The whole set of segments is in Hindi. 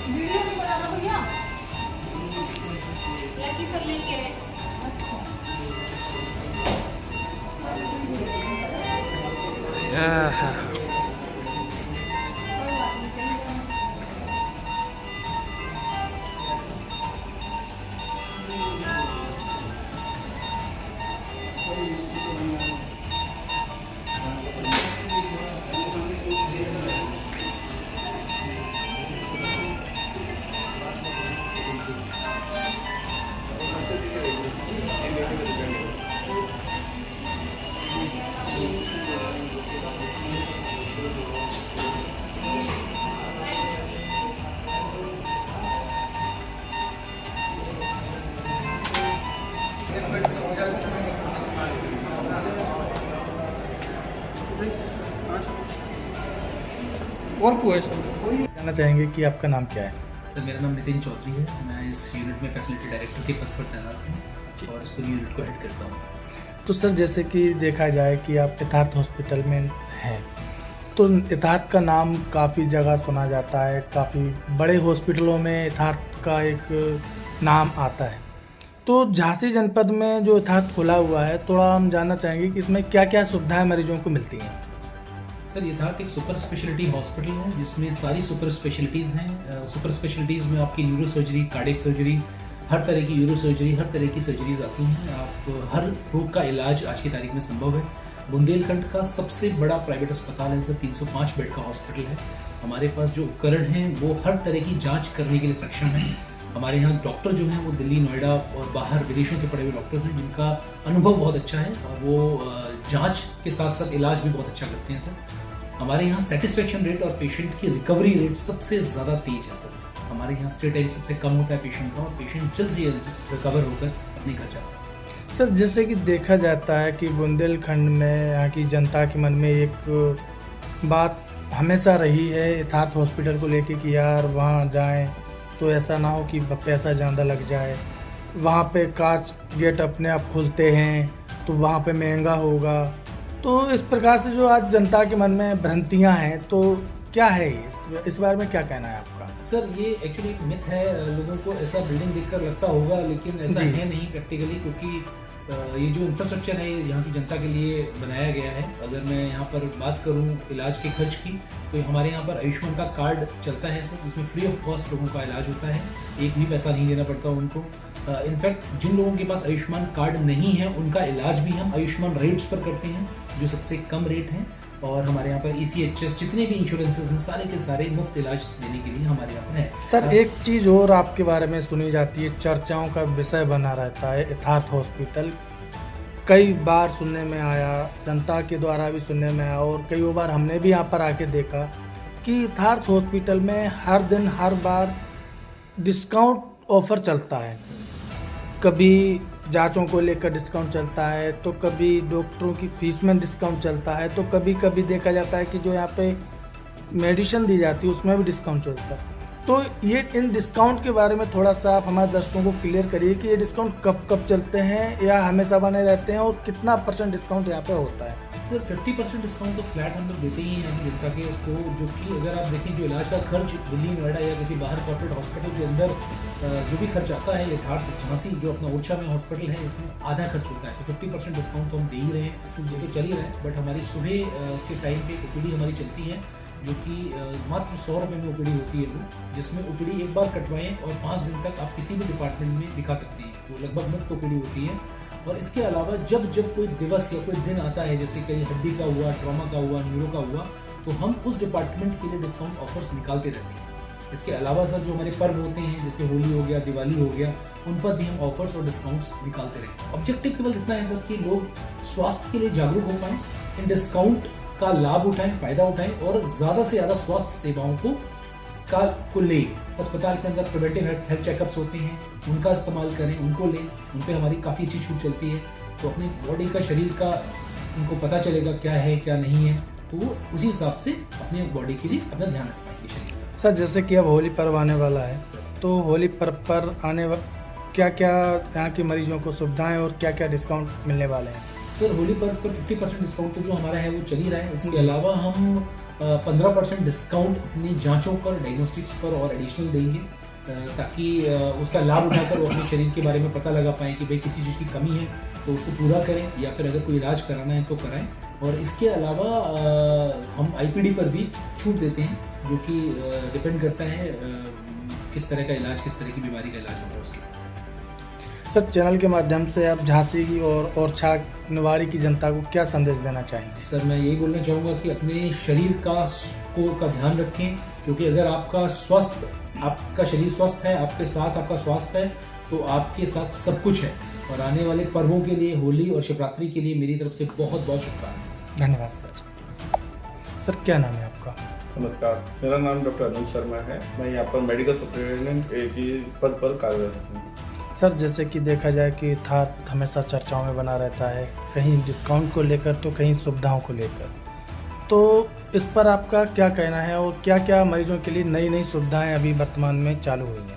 वीडियो नहीं बनाना भैया, लकी सर लेके आए। और कोई जानना चाहेंगे कि आपका नाम क्या है? सर मेरा नाम नितिन चौधरी है। मैं इस यूनिट में फैसिलिटी डायरेक्टर के पद पर तैनात हूँ और इस पूरी यूनिट को हेड करता हूँ। तो सर जैसे कि देखा जाए कि आप यथार्थ हॉस्पिटल में हैं, तो यथार्थ का नाम काफ़ी जगह सुना जाता है, काफ़ी बड़े हॉस्पिटलों में यथार्थ का एक नाम आता है। तो झांसी जनपद में जो यथार्थ खुला हुआ है, थोड़ा हम जानना चाहेंगे कि इसमें क्या क्या सुविधाएं मरीजों को मिलती हैं। सर यथार्थ एक सुपर स्पेशलिटी हॉस्पिटल है जिसमें सारी सुपर स्पेशलिटीज़ हैं। सुपर स्पेशलिटीज़ में आपकी न्यूरो सर्जरी, कार्डियक सर्जरी, हर तरह की यूरो सर्जरी, हर तरह की सर्जरीज आती हैं। आप हर रोग का इलाज आज की तारीख में संभव है। बुंदेलखंड का सबसे बड़ा प्राइवेट अस्पताल है सर, 305 बेड का हॉस्पिटल है। हमारे पास जो उपकरण हैं वो हर तरह की जांच करने के लिए सक्षम है। हमारे यहाँ डॉक्टर जो हैं वो दिल्ली, नोएडा और बाहर विदेशों से पढ़े हुए डॉक्टर्स हैं जिनका अनुभव बहुत अच्छा है और वो जांच के साथ साथ इलाज भी बहुत अच्छा करते हैं सर। हमारे यहाँ सेटिस्फेक्शन रेट और पेशेंट की रिकवरी रेट सबसे ज़्यादा तेज है सर। हमारे यहाँ स्टे टाइम सबसे कम होता है पेशेंट का और पेशेंट जल्द से जल्द रिकवर होकर अपने घर जाता है। सर जैसे कि देखा जाता है कि बुंदेलखंड में यहाँ की जनता के मन में एक बात हमेशा रही है यथार्थ हॉस्पिटल को लेके कि यार वहाँ जाएं तो ऐसा ना हो कि पैसा ज़्यादा लग जाए, वहाँ पे कांच गेट अपने आप खुलते हैं तो वहाँ पे महंगा होगा। तो इस प्रकार से जो आज जनता के मन में भ्रांतियाँ हैं, तो क्या है इस बारे में क्या कहना है आपका? सर ये एक्चुअली एक मिथ है। लोगों को ऐसा बिल्डिंग देखकर लगता होगा लेकिन ऐसा है नहीं प्रैक्टिकली, क्योंकि ये जो इंफ्रास्ट्रक्चर है ये यहाँ की जनता के लिए बनाया गया है। अगर मैं यहाँ पर बात करूँ इलाज के खर्च की, तो हमारे यहाँ पर आयुष्मान का कार्ड चलता है सर, जिसमें फ्री ऑफ कॉस्ट लोगों का इलाज होता है, एक भी पैसा नहीं देना पड़ता उनको। इनफैक्ट जिन लोगों के पास आयुष्मान कार्ड नहीं है उनका इलाज भी हम आयुष्मान रेट्स पर करते हैं, जो सबसे कम रेट हैं। और हमारे यहाँ पर ECHS जितने भी इंश्योरेंसेस हैं सारे के सारे मुफ्त इलाज देने के लिए हमारे यहाँ पर है। सर एक चीज़ और आपके बारे में सुनी जाती है, चर्चाओं का विषय बना रहता है यथार्थ हॉस्पिटल। कई बार सुनने में आया, जनता के द्वारा भी सुनने में आया और कई बार हमने भी यहाँ पर आके देखा कि यथार्थ हॉस्पिटल में हर दिन हर बार डिस्काउंट ऑफर चलता है। कभी जांचों को लेकर डिस्काउंट चलता है, तो कभी डॉक्टरों की फीस में डिस्काउंट चलता है, तो कभी कभी देखा जाता है कि जो यहाँ पे मेडिसिन दी जाती है उसमें भी डिस्काउंट चलता है। तो ये इन डिस्काउंट के बारे में थोड़ा सा आप हमारे दर्शकों को क्लियर करिए कि ये डिस्काउंट कब कब चलते हैं या हमेशा बने रहते हैं और कितना % डिस्काउंट यहाँ पे होता है? सर 50% डिस्काउंट तो फ्लैट हम लोग देते ही हैं अपनी जनता के को, जो कि अगर आप देखें जो इलाज का खर्च दिल्ली, नोएडा या किसी बाहर कॉर्पोरेट हॉस्पिटल के अंदर जो भी खर्च आता है, यथार्थ झांसी जो अपना ओरछा में हॉस्पिटल है इसमें आधा खर्च होता है। तो 50% डिस्काउंट तो हम दे ही रहे हैं, तो चल ही रहा है। बट हमारी सुबह के टाइम पे OPD हमारी चलती है जो कि मात्र 100 रुपये में OPD होती है वो, जिसमें OPD एक बार कटवाएं और 5 दिन तक आप किसी भी डिपार्टमेंट में दिखा सकते हैं। वो लगभग मुफ्त OPD होती है। और इसके अलावा जब जब कोई दिवस या कोई दिन आता है, जैसे कहीं हड्डी का हुआ, ट्रॉमा का हुआ, न्यूरो का हुआ, तो हम उस डिपार्टमेंट के लिए डिस्काउंट ऑफर्स निकालते रहते हैं। इसके अलावा सर जो हमारे पर्व होते हैं जैसे होली हो गया, दिवाली हो गया, उन पर भी हम ऑफर्स और डिस्काउंट्स निकालते रहते हैं। ऑब्जेक्टिव केवल इतना है सर कि लोग स्वास्थ्य के लिए जागरूक हो पाएं। इन डिस्काउंट का लाभ उठाएं, फायदा उठाएं और ज़्यादा से ज़्यादा स्वास्थ्य सेवाओं को लें। अस्पताल के अंदर प्रिवेंटिव हेल्थ चेकअप्स होते हैं, उनका इस्तेमाल करें, उनको लें, उन पर हमारी काफ़ी अच्छी छूट चलती है। तो अपनी बॉडी का, शरीर का उनको पता चलेगा क्या है क्या नहीं है, तो वो उसी हिसाब से अपने बॉडी के लिए अपना ध्यान रख पाएंगे शरीर का। सर जैसे कि अब होली पर्व आने वाला है, तो होली पर्व पर क्या क्या यहाँ के मरीजों को सुविधाएं और क्या क्या डिस्काउंट मिलने वाले हैं? सर होली पर्व पर 50% डिस्काउंट तो जो हमारा है वो चल ही रहा है। इसके अलावा हम 15% डिस्काउंट अपनी जांचों पर, डायग्नोस्टिक्स पर और एडिशनल देंगे, ताकि उसका लाभ उठाकर वो अपने शरीर के बारे में पता लगा पाएँ कि भाई किसी चीज़ की कमी है तो उसको पूरा करें, या फिर अगर कोई इलाज कराना है तो कराएं। और इसके अलावा हम IPD पर भी छूट देते हैं, जो कि डिपेंड करता है किस तरह का इलाज, किस तरह की बीमारी का इलाज होगा उसके। सर चैनल के माध्यम से आप झांसी की और छाछ निवाड़ी की जनता को क्या संदेश देना चाहेंगे? सर मैं यही बोलना चाहूँगा कि अपने शरीर का ध्यान रखें, क्योंकि अगर आपका शरीर स्वस्थ है, आपके साथ आपका स्वास्थ्य है, तो आपके साथ सब कुछ है। और आने वाले पर्वों के लिए, होली और शिवरात्रि के लिए मेरी तरफ से बहुत बहुत शुभकामनाएं। धन्यवाद सर। सर क्या नाम है आपका? नमस्कार, मेरा नाम डॉक्टर अनुज शर्मा है। मैं यहाँ पर मेडिकल सुपरिटेंडेंट की पद पर कार्यरत हूँ। सर जैसे कि देखा जाए कि इथार्थ हमेशा चर्चाओं में बना रहता है, कहीं डिस्काउंट को लेकर तो कहीं सुविधाओं को लेकर, तो इस पर आपका क्या कहना है और क्या क्या मरीजों के लिए नई नई सुविधाएं अभी वर्तमान में चालू हुई हैं?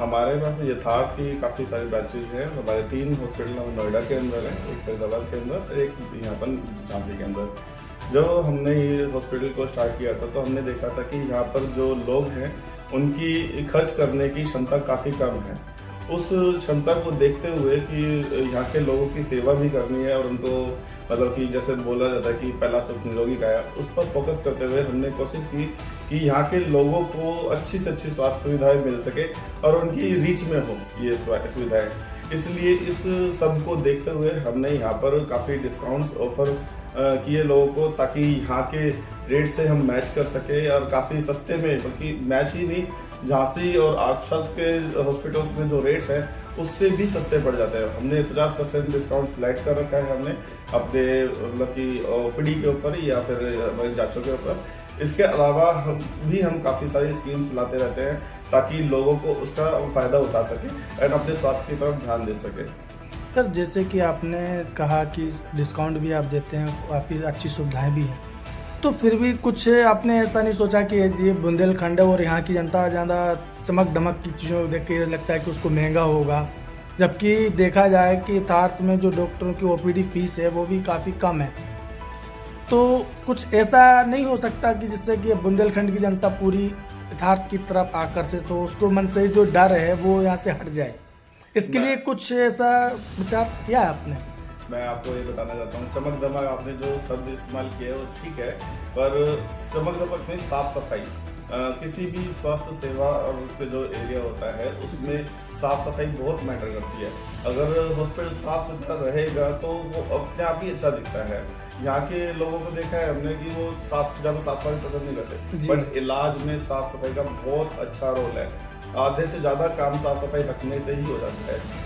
हमारे पास यथार्थ की काफ़ी सारी ब्रांचेज हैं। हमारे 3 हॉस्पिटल नोएडा के अंदर हैं, एक फैजाबाद के अंदर, एक यहाँ पर झांसी के अंदर। जब हमने ये हॉस्पिटल को स्टार्ट किया था तो हमने देखा था कि यहाँ पर जो लोग हैं उनकी खर्च करने की क्षमता काफ़ी कम है। उस क्षमता को देखते हुए कि यहाँ के लोगों की सेवा भी करनी है और उनको मतलब कि जैसे बोला जाता है कि पहला सुख निरोगी काया, उस पर फोकस करते हुए हमने कोशिश की कि यहाँ के लोगों को अच्छी से अच्छी स्वास्थ्य सुविधाएं मिल सके और उनकी रीच में हो ये सुविधाएं। इसलिए इस सब को देखते हुए हमने यहाँ पर काफ़ी डिस्काउंट्स ऑफर किए लोगों को, ताकि यहाँ के रेट से हम मैच कर सके और काफ़ी सस्ते में, बल्कि मैच ही नहीं, झांसी और आसपास के हॉस्पिटल्स में जो रेट्स हैं उससे भी सस्ते पड़ जाते हैं। हमने 50% डिस्काउंट फ्लैट कर रखा है हमने अपने मतलब कि OPD के ऊपर या फिर हमारी जांचों के ऊपर। इसके अलावा हम काफ़ी सारी स्कीम्स लाते रहते हैं ताकि लोगों को उसका फ़ायदा उठा सके और अपने स्वास्थ्य की तरफ ध्यान दे सके। सर जैसे कि आपने कहा कि डिस्काउंट भी आप देते हैं, काफ़ी अच्छी सुविधाएं भी हैं, तो फिर भी कुछ आपने ऐसा नहीं सोचा कि ये बुंदेलखंड है और यहाँ की जनता ज़्यादा चमक दमक की चीज़ों देख के लगता है कि उसको महंगा होगा, जबकि देखा जाए कि यथार्थ में जो डॉक्टरों की OPD फीस है वो भी काफ़ी कम है, तो कुछ ऐसा नहीं हो सकता कि जिससे कि बुंदेलखंड की जनता पूरी यथार्थ की तरफ आकर्षित हो, उसको मन से जो डर है वो यहाँ से हट जाए? इसके लिए कुछ ऐसा विचार किया है आपने? मैं आपको ये बताना चाहता हूँ, चमक दमक आपने जो शब्द इस्तेमाल किया है वो ठीक है, पर चमक दमक में साफ सफाई, किसी भी स्वास्थ्य सेवा और जो एरिया होता है उसमें साफ सफाई बहुत मैटर करती है। अगर हॉस्पिटल साफ सुथरा रहेगा तो वो अपने आप ही अच्छा दिखता है। यहाँ के लोगों को देखा है हमने कि वो ज़्यादा साफ सफाई पसंद नहीं करते, बट इलाज में साफ सफाई का बहुत अच्छा रोल है। आधे से ज़्यादा काम साफ सफाई रखने से ही हो जाता है।